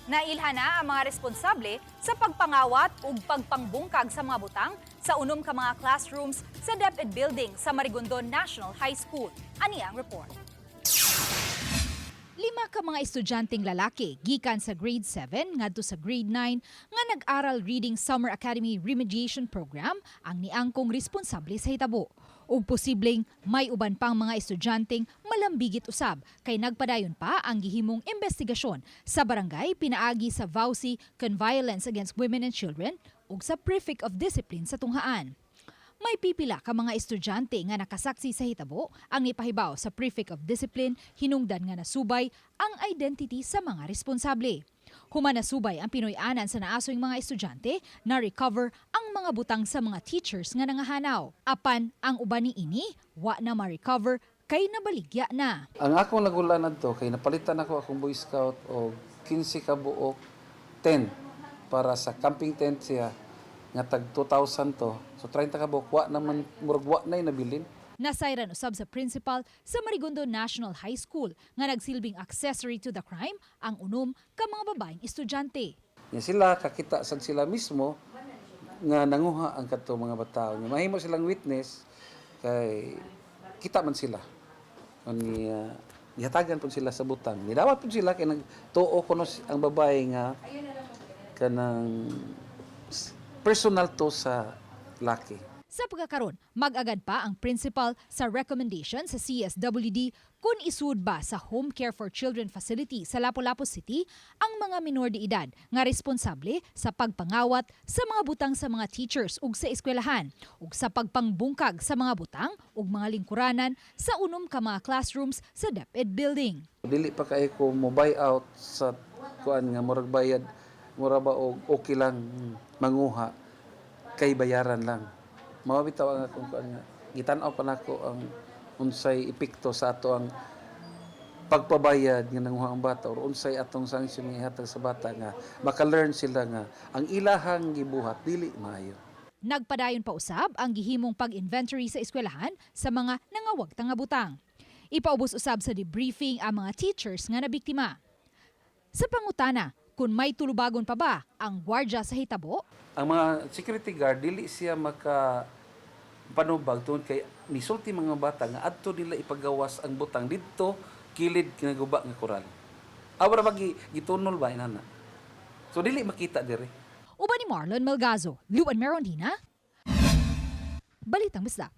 Nailhana ang mga responsable sa pagpangawat ug pagpangbungkag sa mga butang sa unom ka mga classrooms sa DepEd Building sa Marigondon National High School. Ani ang report. 5 ka mga estudyanteng lalaki gikan sa grade 7 ngadto sa grade 9 nga nag-aral reading Summer Academy Remediation Program ang niangkong responsable sa hitabo. Ug posibleng may uban pang mga estudyanteng malambigit usab kay nagpadayon pa ang gihimong investigasyon sa barangay pinaagi sa Vauci con Violence Against Women and Children ug sa Prefect of Discipline sa tunghaan. May pipila ka mga estudyante nga nakasaksi sa hitabo ang nipahibaw sa Prefect of Discipline hinungdan nga nasubay ang identity sa mga responsable. Human nasubay ang Pinoy-anan sa naasoy mga estudyante na recover ang mga butang sa mga teachers nga nangahanaw. Apan ang uban ni ini wa na ma-recover kay nabaligya na. Ang akong nagulanan to kay napalitan ako akong Boy Scout o 15 ka buok tent para sa camping tent siya nga tag 2,000 to. So 30 ka buok wa naman murag wa nay nabilin. Nasayran usab sa principal sa Marigondon National High School nga nagsilbing accessory to the crime ang unom ka mga babaeng estudyante. Nya sila kakita sad sila mismo nga nanguha ang kadto mga bataw. Nya mahimo silang witness kay kita man sila. Ani gihatagan pud sila sa butang. Nidawat pud sila kay nagtuo kuno ang babae nga kanang personal to sa laki. Sa pagkakaroon, mag-agad pa ang principal sa recommendation sa CSWD kung isud ba sa Home Care for Children facility sa Lapu-Lapu City ang mga minor de edad nga responsable sa pagpangawat sa mga butang sa mga teachers ug sa eskwelahan ug sa pagpangbungkag sa mga butang ug mga lingkuranan sa unom ka mga classrooms sa DepEd Building. Dili pa kay ko mo buy out sa kuan nga murag bayad mura ba og okay lang manguha kay bayaran lang. Mawabitaw ang akong kuan nga gitan-aw pa nako ang unsay epekto sa ato ang pagpabayad nga nanguha ang bata or unsay atong sanction nga ihatag sa bata nga maka-learn sila nga ang ilahang gibuhat dili maayo. Nagpadayon pa usab ang gihimong pag-inventory sa eskwelahan sa mga nangawagtang nga butang. Ipaubos usab sa debriefing ang mga teachers nga nabiktima. Sa pangutana, kung may tulubagon pa ba ang gwardya sa hitabo? Ang mga security guard dili siya maka panubag tungod kay misulti mga bata nga adto nila ipagawas ang butang didto kilid kinaguba nga koral. Awra ba gitunol ba inana? So dili makita dire. Uban ni Marlon Melgazo, Luan Merondina, Balitang Bisda.